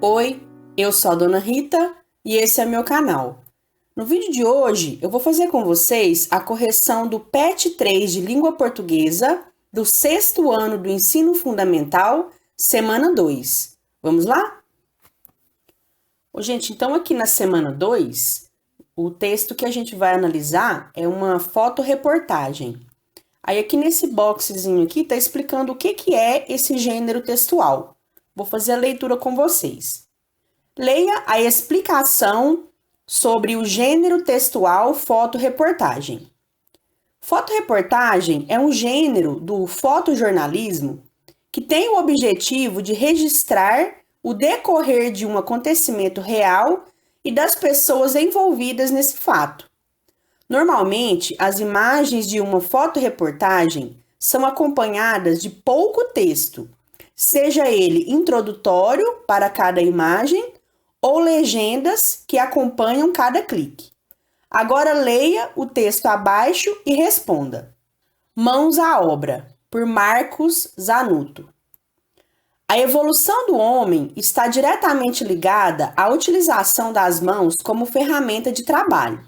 Oi, eu sou a Dona Rita e esse é meu canal. No vídeo de hoje eu vou fazer com vocês a correção do PET 3 de Língua Portuguesa do 6º ano do Ensino Fundamental, semana 2. Vamos lá? Gente, então aqui na semana 2, o texto que a gente vai analisar é uma fotoreportagem. Aí aqui nesse boxezinho aqui tá explicando o que é esse gênero textual. Vou fazer a leitura com vocês. Leia a explicação sobre o gênero textual fotoreportagem. Fotoreportagem é um gênero do fotojornalismo que tem o objetivo de registrar o decorrer de um acontecimento real e das pessoas envolvidas nesse fato. Normalmente, as imagens de uma fotoreportagem são acompanhadas de pouco texto, seja ele introdutório para cada imagem ou legendas que acompanham cada clique. Agora leia o texto abaixo e responda. Mãos à obra, por Marcos Zanuto. A evolução do homem está diretamente ligada à utilização das mãos como ferramenta de trabalho.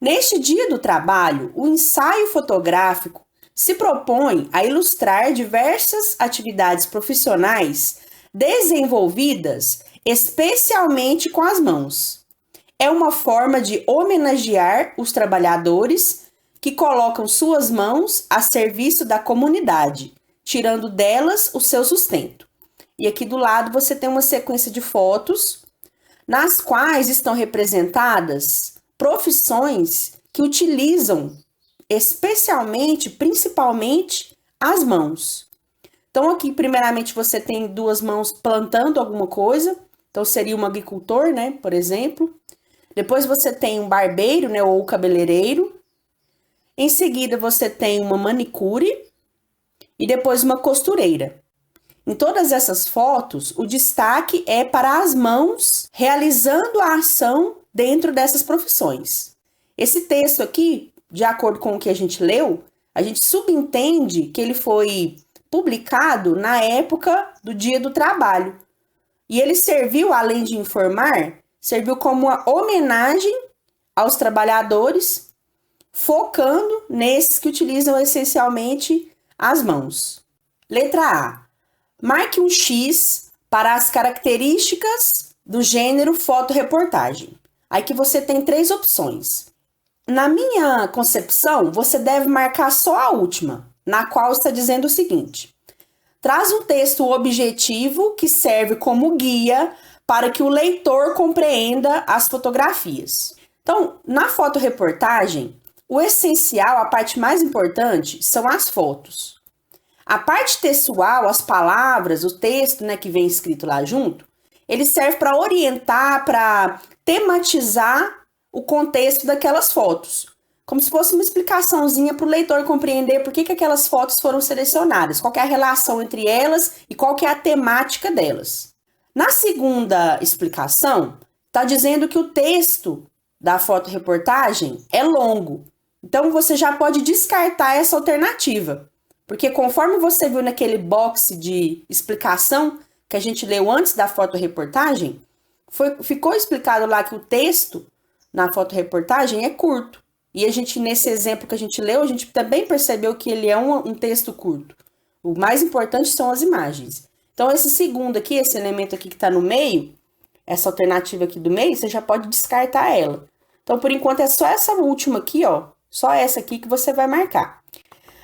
Neste dia do trabalho, o ensaio fotográfico se propõe a ilustrar diversas atividades profissionais desenvolvidas especialmente com as mãos. É uma forma de homenagear os trabalhadores que colocam suas mãos a serviço da comunidade, tirando delas o seu sustento. E aqui do lado você tem uma sequência de fotos nas quais estão representadas profissões que utilizam especialmente, principalmente, as mãos. Então aqui, primeiramente, você tem duas mãos plantando alguma coisa. Então seria um agricultor, né, por exemplo. Depois você tem um barbeiro, né, ou cabeleireiro. Em seguida você tem uma manicure e depois uma costureira. Em todas essas fotos, o destaque é para as mãos realizando a ação dentro dessas profissões. Esse texto aqui, de acordo com o que a gente leu, a gente subentende que ele foi publicado na época do Dia do Trabalho. E ele serviu, além de informar, serviu como uma homenagem aos trabalhadores, focando nesses que utilizam essencialmente as mãos. Letra A. Marque um X para as características do gênero fotoreportagem. Aqui você tem 3 opções. Na minha concepção, você deve marcar só a última, na qual está dizendo o seguinte: traz um texto objetivo que serve como guia para que o leitor compreenda as fotografias. Então, na fotoreportagem, o essencial, a parte mais importante, são as fotos. A parte textual, as palavras, o texto, né, que vem escrito lá junto, ele serve para orientar, para tematizar o contexto daquelas fotos. Como se fosse uma explicaçãozinha para o leitor compreender por que aquelas fotos foram selecionadas, qual que é a relação entre elas e qual que é a temática delas. Na segunda explicação, está dizendo que o texto da fotoreportagem é longo. Então, você já pode descartar essa alternativa. Porque conforme você viu naquele box de explicação que a gente leu antes da fotoreportagem, ficou explicado lá que o texto na fotoreportagem é curto. E a gente, nesse exemplo que a gente leu, a gente também percebeu que ele é um texto curto. O mais importante são as imagens. Então, esse segundo aqui, esse elemento aqui que está no meio, essa alternativa aqui do meio, você já pode descartar ela. Então, por enquanto, é só essa última aqui, ó. Só essa aqui que você vai marcar.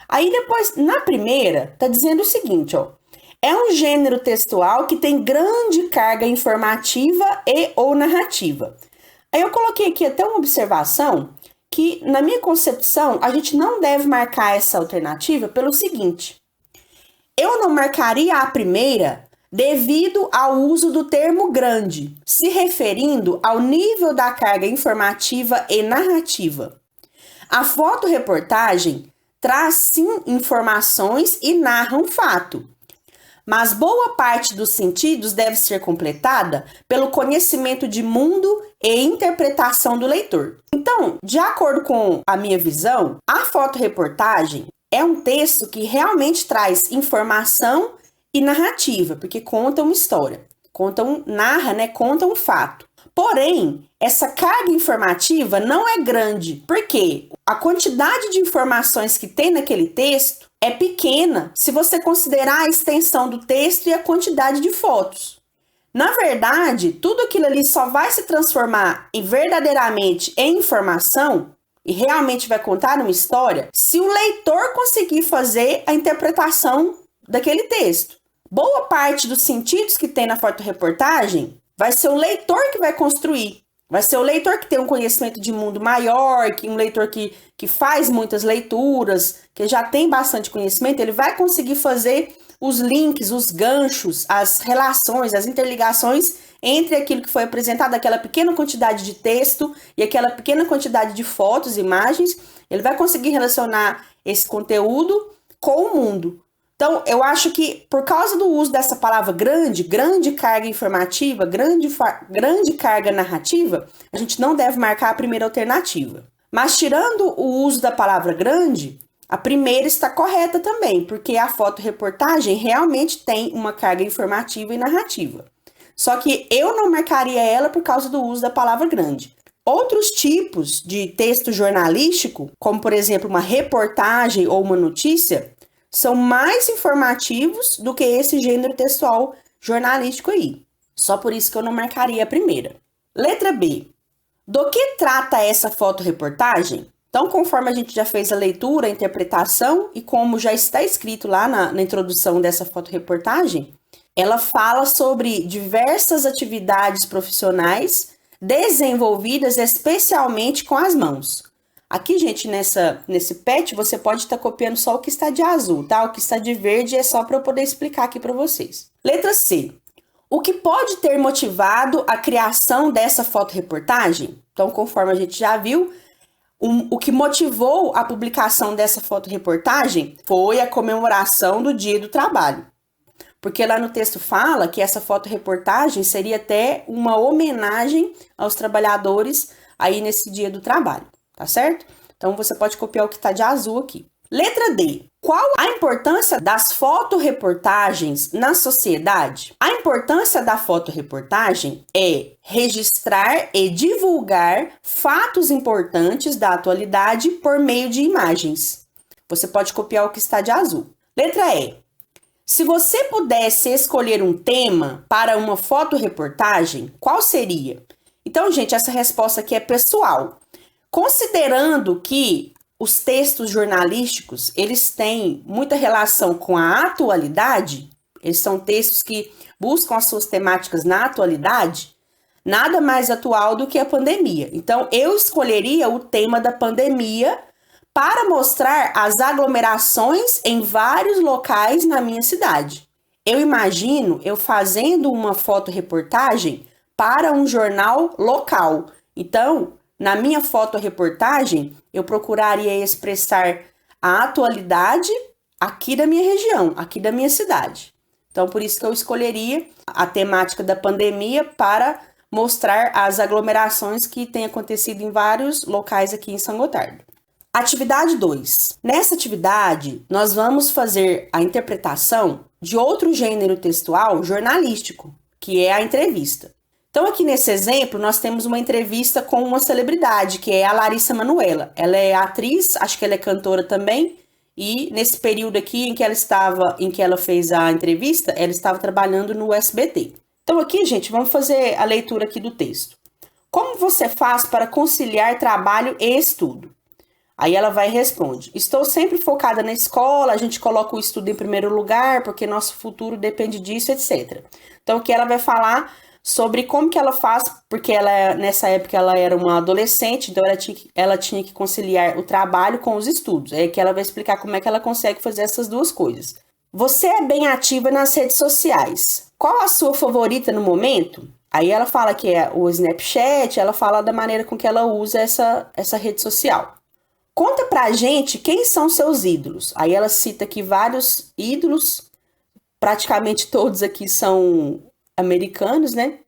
Aí depois, na primeira, tá dizendo o seguinte, ó. É um gênero textual que tem grande carga informativa e ou narrativa. Aí eu coloquei aqui até uma observação que, na minha concepção, a gente não deve marcar essa alternativa pelo seguinte. Eu não marcaria a primeira devido ao uso do termo grande, se referindo ao nível da carga informativa e narrativa. A fotoreportagem traz sim informações e narra um fato, mas boa parte dos sentidos deve ser completada pelo conhecimento de mundo e interpretação do leitor. Então, de acordo com a minha visão, a fotoreportagem é um texto que realmente traz informação e narrativa, porque conta uma história. narra, né, conta um fato. Porém, essa carga informativa não é grande, porque a quantidade de informações que tem naquele texto é pequena se você considerar a extensão do texto e a quantidade de fotos. Na verdade, tudo aquilo ali só vai se transformar verdadeiramente em informação e realmente vai contar uma história se o leitor conseguir fazer a interpretação daquele texto. Boa parte dos sentidos que tem na fotoreportagem vai ser o leitor que vai construir. Vai ser o leitor que tem um conhecimento de mundo maior, um leitor que faz muitas leituras, que já tem bastante conhecimento, ele vai conseguir fazer os links, os ganchos, as relações, as interligações entre aquilo que foi apresentado, aquela pequena quantidade de texto e aquela pequena quantidade de fotos, imagens. Ele vai conseguir relacionar esse conteúdo com o mundo. Então, eu acho que por causa do uso dessa palavra grande carga informativa, grande carga narrativa, a gente não deve marcar a primeira alternativa. Mas tirando o uso da palavra grande, a primeira está correta também, porque a fotoreportagem realmente tem uma carga informativa e narrativa. Só que eu não marcaria ela por causa do uso da palavra grande. Outros tipos de texto jornalístico, como por exemplo uma reportagem ou uma notícia, são mais informativos do que esse gênero textual jornalístico aí. Só por isso que eu não marcaria a primeira. Letra B. Do que trata essa fotoreportagem? Então, conforme a gente já fez a leitura, a interpretação e como já está escrito lá na introdução dessa fotoreportagem, ela fala sobre diversas atividades profissionais desenvolvidas especialmente com as mãos. Aqui, gente, nesse PET, você pode estar copiando só o que está de azul, tá? O que está de verde é só para eu poder explicar aqui para vocês. Letra C. O que pode ter motivado a criação dessa fotoreportagem? Então, conforme a gente já viu, o que motivou a publicação dessa fotoreportagem foi a comemoração do Dia do Trabalho. Porque lá no texto fala que essa fotoreportagem seria até uma homenagem aos trabalhadores aí nesse Dia do Trabalho. Tá certo? Então, você pode copiar o que está de azul aqui. Letra D. Qual a importância das fotoreportagens na sociedade? A importância da fotoreportagem é registrar e divulgar fatos importantes da atualidade por meio de imagens. Você pode copiar o que está de azul. Letra E. Se você pudesse escolher um tema para uma fotoreportagem, qual seria? Então, gente, essa resposta aqui é pessoal. Considerando que os textos jornalísticos, eles têm muita relação com a atualidade, eles são textos que buscam as suas temáticas na atualidade, nada mais atual do que a pandemia. Então, eu escolheria o tema da pandemia para mostrar as aglomerações em vários locais na minha cidade. Eu imagino eu fazendo uma fotoreportagem para um jornal local. Então, na minha fotoreportagem, eu procuraria expressar a atualidade aqui da minha região, aqui da minha cidade. Então, por isso que eu escolheria a temática da pandemia para mostrar as aglomerações que têm acontecido em vários locais aqui em São Gotardo. Atividade 2. Nessa atividade, nós vamos fazer a interpretação de outro gênero textual jornalístico, que é a entrevista. Então, aqui nesse exemplo, nós temos uma entrevista com uma celebridade, que é a Larissa Manoela. Ela é atriz, acho que ela é cantora também, e nesse período aqui em que ela fez a entrevista, ela estava trabalhando no SBT. Então, aqui, gente, vamos fazer a leitura aqui do texto. Como você faz para conciliar trabalho e estudo? Aí ela vai e responde: estou sempre focada na escola, a gente coloca o estudo em primeiro lugar, porque nosso futuro depende disso, etc. Então, aqui ela vai falar sobre como que ela faz, porque ela, nessa época ela era uma adolescente, então ela tinha que conciliar o trabalho com os estudos. É que ela vai explicar como é que ela consegue fazer essas duas coisas. Você é bem ativa nas redes sociais. Qual a sua favorita no momento? Aí ela fala que é o Snapchat, ela fala da maneira com que ela usa essa rede social. Conta pra gente quem são seus ídolos. Aí ela cita aqui vários ídolos, praticamente todos aqui são americanos, né?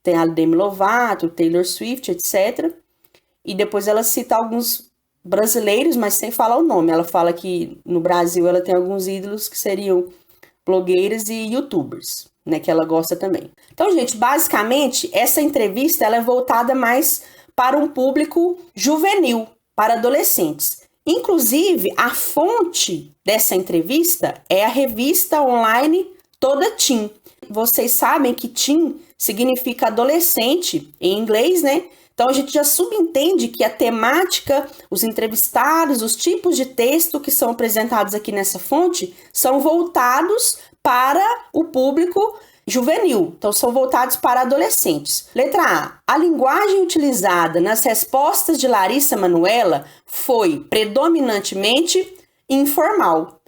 Tem a Demi Lovato, Taylor Swift, etc. E depois ela cita alguns brasileiros, mas sem falar o nome. Ela fala que no Brasil ela tem alguns ídolos que seriam blogueiras e youtubers. né, que ela gosta também. Então, gente, basicamente, essa entrevista ela é voltada mais para um público juvenil, para adolescentes. Inclusive, a fonte dessa entrevista é a revista online Toda Teen. Vocês sabem que teen significa adolescente em inglês, né? Então a gente já subentende que a temática, os entrevistados, os tipos de texto que são apresentados aqui nessa fonte são voltados para o público juvenil. Então são voltados para adolescentes. Letra A. A linguagem utilizada nas respostas de Larissa Manoela foi predominantemente informal.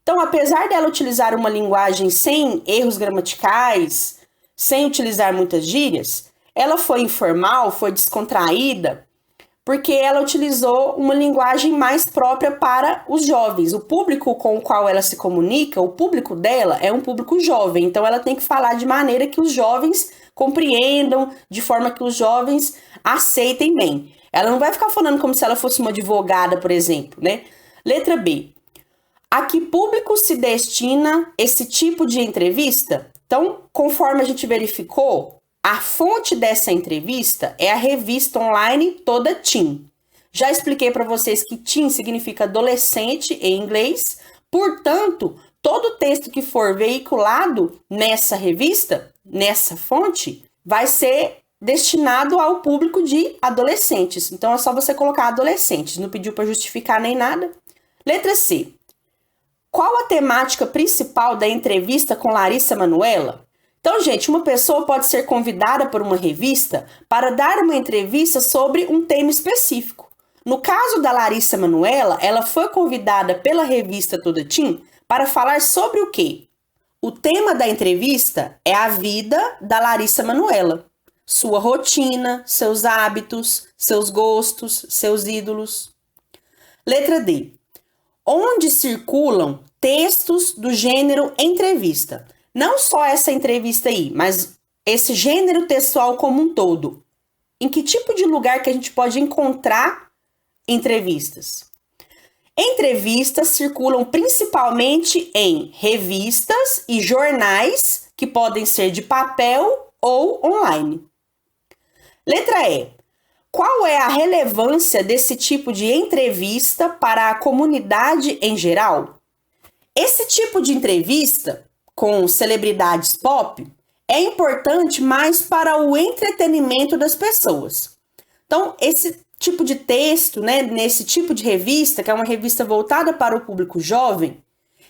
Então, apesar dela utilizar uma linguagem sem erros gramaticais, sem utilizar muitas gírias, ela foi informal, foi descontraída, porque ela utilizou uma linguagem mais própria para os jovens. O público com o qual ela se comunica, o público dela é um público jovem, então ela tem que falar de maneira que os jovens compreendam, de forma que os jovens aceitem bem. Ela não vai ficar falando como se ela fosse uma advogada, por exemplo, né? Letra B. A que público se destina esse tipo de entrevista? Então, conforme a gente verificou, a fonte dessa entrevista é a revista online Toda Teen. Já expliquei para vocês que teen significa adolescente em inglês, portanto, todo texto que for veiculado nessa revista, nessa fonte, vai ser destinado ao público de adolescentes. Então, é só você colocar adolescentes, não pediu para justificar nem nada. Letra C. Qual a temática principal da entrevista com Larissa Manoela? Então, gente, uma pessoa pode ser convidada por uma revista para dar uma entrevista sobre um tema específico. No caso da Larissa Manoela, ela foi convidada pela revista Toda Teen para falar sobre o quê? O tema da entrevista é a vida da Larissa Manoela, sua rotina, seus hábitos, seus gostos, seus ídolos. Letra D. Onde circulam textos do gênero entrevista. Não só essa entrevista aí, mas esse gênero textual como um todo. Em que tipo de lugar que a gente pode encontrar entrevistas? Entrevistas circulam principalmente em revistas e jornais, que podem ser de papel ou online. Letra E. Qual é a relevância desse tipo de entrevista para a comunidade em geral? Esse tipo de entrevista com celebridades pop é importante mais para o entretenimento das pessoas. Então, esse tipo de texto, né, nesse tipo de revista, que é uma revista voltada para o público jovem,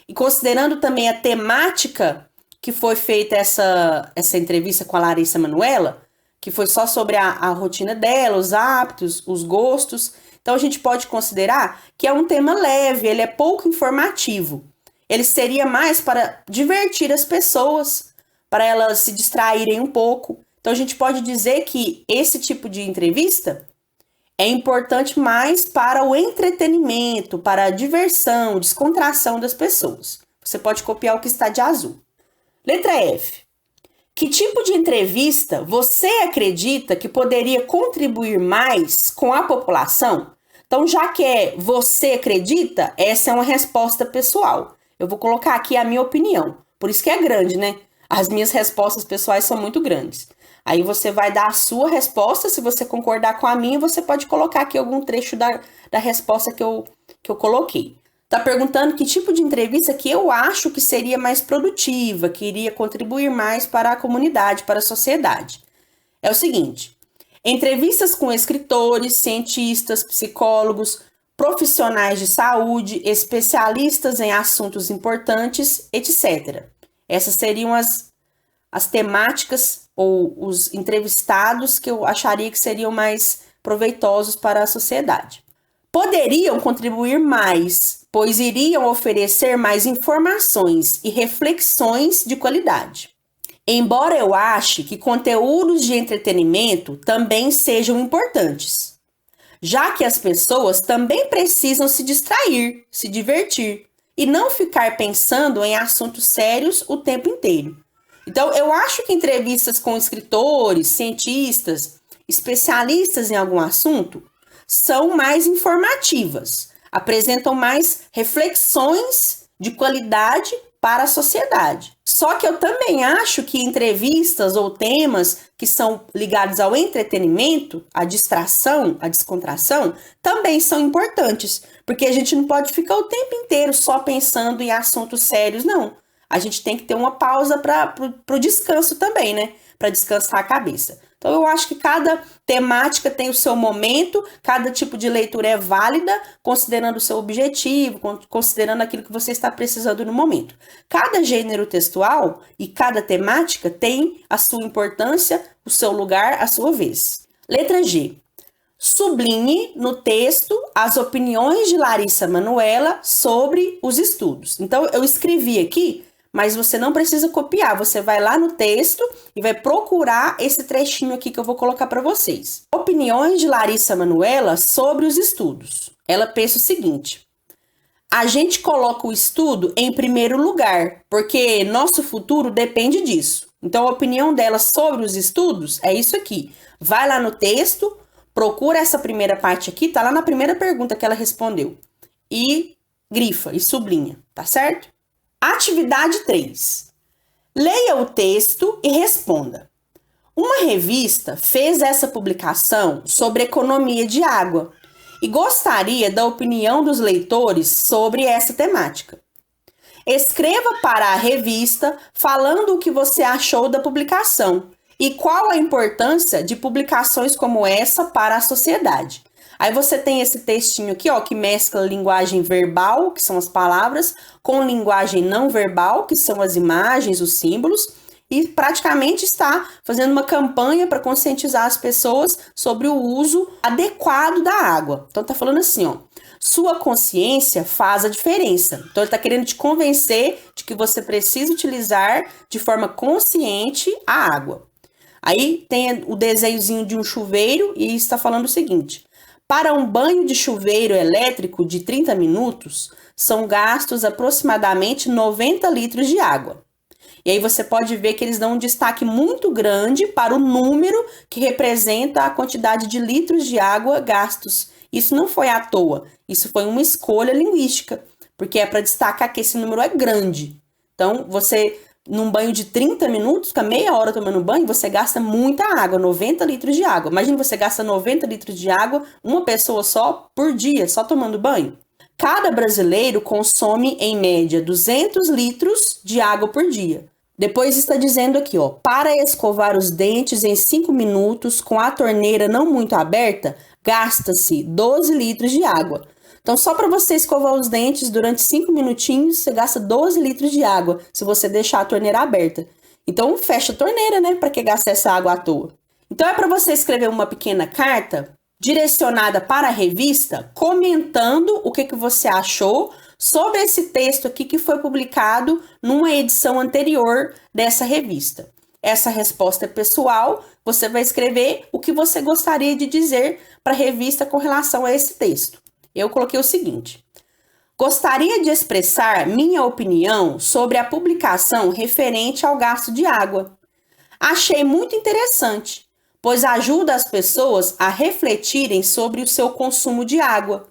e considerando também a temática que foi feita essa entrevista com a Larissa Manoela, que foi só sobre a rotina dela, os hábitos, os gostos. Então, a gente pode considerar que é um tema leve, ele é pouco informativo. Ele seria mais para divertir as pessoas, para elas se distraírem um pouco. Então, a gente pode dizer que esse tipo de entrevista é importante mais para o entretenimento, para a diversão, descontração das pessoas. Você pode copiar o que está de azul. Letra F. Que tipo de entrevista você acredita que poderia contribuir mais com a população? Então, já que você acredita, essa é uma resposta pessoal. Eu vou colocar aqui a minha opinião. Por isso que é grande, né? As minhas respostas pessoais são muito grandes. Aí você vai dar a sua resposta. Se você concordar com a minha, você pode colocar aqui algum trecho da resposta que eu coloquei. Tá perguntando que tipo de entrevista que eu acho que seria mais produtiva, que iria contribuir mais para a comunidade, para a sociedade. É o seguinte: entrevistas com escritores, cientistas, psicólogos, profissionais de saúde, especialistas em assuntos importantes, etc. Essas seriam as temáticas ou os entrevistados que eu acharia que seriam mais proveitosos para a sociedade. Poderiam contribuir mais, pois iriam oferecer mais informações e reflexões de qualidade. Embora eu ache que conteúdos de entretenimento também sejam importantes, já que as pessoas também precisam se distrair, se divertir e não ficar pensando em assuntos sérios o tempo inteiro. Então, eu acho que entrevistas com escritores, cientistas, especialistas em algum assunto são mais informativas, apresentam mais reflexões de qualidade para a sociedade. Só que eu também acho que entrevistas ou temas que são ligados ao entretenimento, à distração, à descontração, também são importantes, porque a gente não pode ficar o tempo inteiro só pensando em assuntos sérios, não. A gente tem que ter uma pausa para o descanso também, né? Para descansar a cabeça. Então, eu acho que cada temática tem o seu momento, cada tipo de leitura é válida, considerando o seu objetivo, considerando aquilo que você está precisando no momento. Cada gênero textual e cada temática tem a sua importância, o seu lugar, a sua vez. Letra G. Sublinhe no texto as opiniões de Larissa Manoela sobre os estudos. Então, eu escrevi aqui, mas você não precisa copiar. Você vai lá no texto e vai procurar esse trechinho aqui que eu vou colocar para vocês. Opiniões de Larissa Manoela sobre os estudos. Ela pensa o seguinte: a gente coloca o estudo em primeiro lugar, porque nosso futuro depende disso. Então, a opinião dela sobre os estudos é isso aqui. Vai lá no texto, procura essa primeira parte aqui, tá lá na primeira pergunta que ela respondeu. E grifa, e sublinha, tá certo? Atividade 3. Leia o texto e responda. Uma revista fez essa publicação sobre economia de água e gostaria da opinião dos leitores sobre essa temática. Escreva para a revista falando o que você achou da publicação e qual a importância de publicações como essa para a sociedade. Aí você tem esse textinho aqui, ó, que mescla linguagem verbal, que são as palavras, com linguagem não verbal, que são as imagens, os símbolos, e praticamente está fazendo uma campanha para conscientizar as pessoas sobre o uso adequado da água. Então tá falando assim, ó, sua consciência faz a diferença. Então ele está querendo te convencer de que você precisa utilizar de forma consciente a água. Aí tem o desenhozinho de um chuveiro e está falando o seguinte: para um banho de chuveiro elétrico de 30 minutos, são gastos aproximadamente 90 litros de água. E aí você pode ver que eles dão um destaque muito grande para o número que representa a quantidade de litros de água gastos. Isso não foi à toa, isso foi uma escolha linguística, porque é para destacar que esse número é grande. Então, você, num banho de 30 minutos, fica meia hora tomando banho, você gasta muita água, 90 litros de água. Imagina você gasta 90 litros de água, uma pessoa só, por dia, só tomando banho. Cada brasileiro consome, em média, 200 litros de água por dia. Depois está dizendo aqui, ó, para escovar os dentes em 5 minutos com a torneira não muito aberta, gasta-se 12 litros de água. Então, só para você escovar os dentes durante 5 minutinhos, você gasta 12 litros de água, se você deixar a torneira aberta. Então, fecha a torneira, né? Para que gastar essa água à toa? Então, é para você escrever uma pequena carta direcionada para a revista, comentando o que você achou sobre esse texto aqui que foi publicado numa edição anterior dessa revista. Essa resposta é pessoal, você vai escrever o que você gostaria de dizer para a revista com relação a esse texto. Eu coloquei o seguinte: gostaria de expressar minha opinião sobre a publicação referente ao gasto de água. Achei muito interessante, pois ajuda as pessoas a refletirem sobre o seu consumo de água.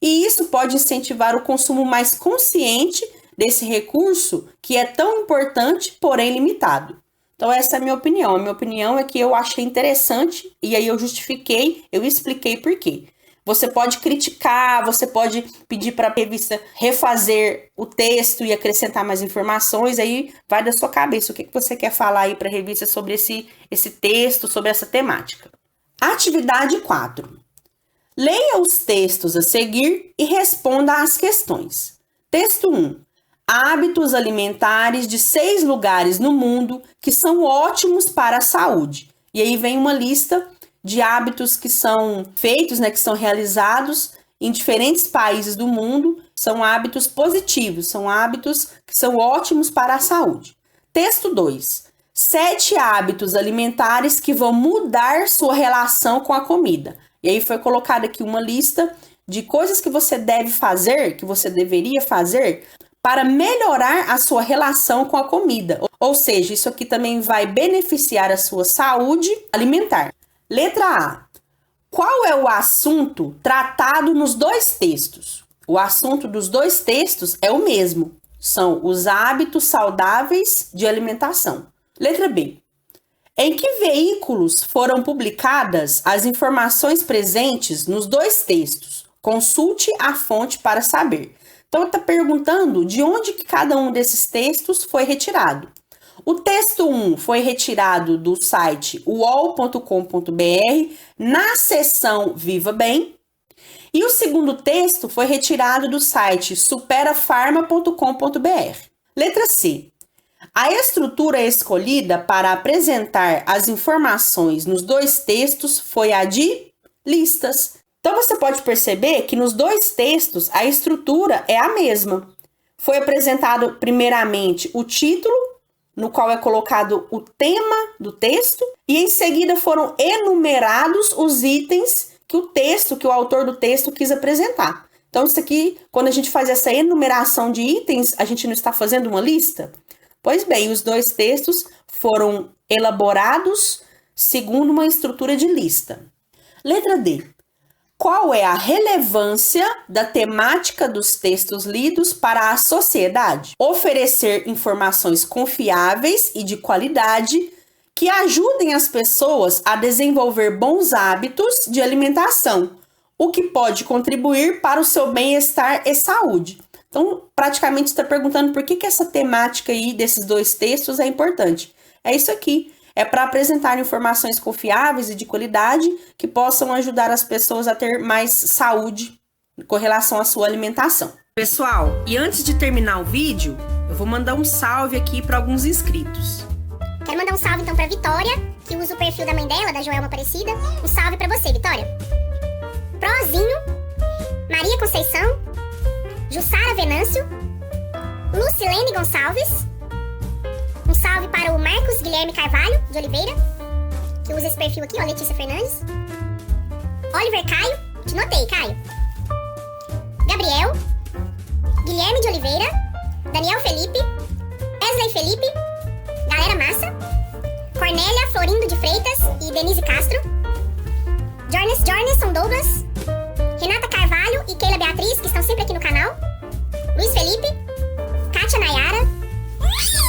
E isso pode incentivar o consumo mais consciente desse recurso que é tão importante, porém limitado. Então essa é a minha opinião. A minha opinião é que eu achei interessante e aí eu justifiquei, eu expliquei por quê. Você pode criticar, você pode pedir para a revista refazer o texto e acrescentar mais informações, aí vai da sua cabeça o que você quer falar aí para a revista sobre esse texto, sobre essa temática. Atividade 4. Leia os textos a seguir e responda às questões. Texto 1. Hábitos alimentares de 6 lugares no mundo que são ótimos para a saúde. E aí vem uma lista de hábitos que são feitos, né, que são realizados em diferentes países do mundo. São hábitos positivos, são hábitos que são ótimos para a saúde. Texto 2. 7 hábitos alimentares que vão mudar sua relação com a comida. E aí foi colocada aqui uma lista de coisas que você deve fazer, que você deveria fazer para melhorar a sua relação com a comida. Ou seja, isso aqui também vai beneficiar a sua saúde alimentar. Letra A. Qual é o assunto tratado nos 2 textos? O assunto dos 2 textos é o mesmo. são os hábitos saudáveis de alimentação. Letra B. Em que veículos foram publicadas as informações presentes nos dois textos? Consulte a fonte para saber. Então, está perguntando de onde que cada um desses textos foi retirado. O texto 1 foi retirado do site uol.com.br na seção Viva Bem. E o segundo texto foi retirado do site superafarma.com.br. Letra C. A estrutura escolhida para apresentar as informações nos dois textos foi a de listas. Então, você pode perceber que nos dois textos a estrutura é a mesma. Foi apresentado primeiramente o título, no qual é colocado o tema do texto, e em seguida foram enumerados os itens que o autor do texto quis apresentar. Então, isso aqui, quando a gente faz essa enumeração de itens, a gente não está fazendo uma lista? Pois bem, os dois textos foram elaborados segundo uma estrutura de lista. Letra D. Qual é a relevância da temática dos textos lidos para a sociedade? Oferecer informações confiáveis e de qualidade que ajudem as pessoas a desenvolver bons hábitos de alimentação, o que pode contribuir para o seu bem-estar e saúde. Então, praticamente está perguntando por que essa temática aí desses dois textos é importante. É isso aqui. É para apresentar informações confiáveis e de qualidade que possam ajudar as pessoas a ter mais saúde com relação à sua alimentação. Pessoal, e antes de terminar o vídeo, eu vou mandar um salve aqui para alguns inscritos. Quero mandar um salve então para Vitória, que usa o perfil da mãe dela, da Joelma Aparecida. Um salve para você, Vitória. Prozinho, Maria Conceição, Jussara Venâncio, Lucilene Gonçalves. Um salve para o Marcos Guilherme Carvalho de Oliveira, que usa esse perfil aqui, ó, Letícia Fernandes. Oliver Caio, te notei, Caio. Gabriel, Guilherme de Oliveira, Daniel Felipe, Wesley Felipe, Galera Massa, Cornélia Florindo de Freitas e Denise Castro, Jorneson Douglas, Renata Carvalho e Keila Beatriz, que estão sempre aqui no canal, Luiz Felipe, Kátia Nayara,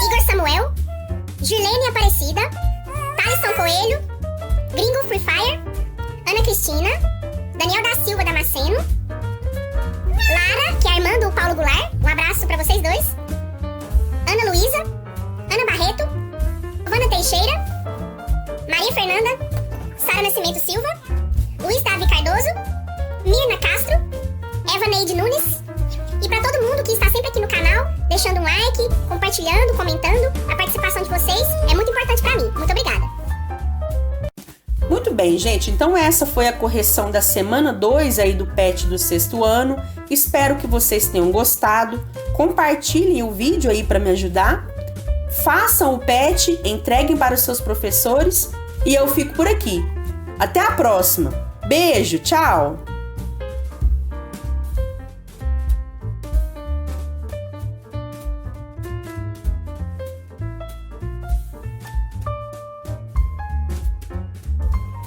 Igor Samuel, Girlene Aparecida, Thaleson Coelho, Gringo Free Fire, Ana Cristina, Daniel da Silva Damasceno, Lara, que é a irmã do Paulo Goulart, um abraço pra vocês dois, Ana Luísa, Ana Barreto, Giovana Teixeira, Maria Fernanda, Sara Nascimento Silva, Luiz Davi Cardoso, Mirna Castro, Eva Neide Nunes, e para todo mundo que está sempre aqui no canal, deixando um like, compartilhando, comentando, a participação de vocês é muito importante para mim. Muito obrigada. Muito bem, gente. Então essa foi a correção da semana 2 aí do PET do 6º ano. Espero que vocês tenham gostado. Compartilhem o vídeo aí para me ajudar. Façam o PET, entreguem para os seus professores e eu fico por aqui. Até a próxima. Beijo, tchau!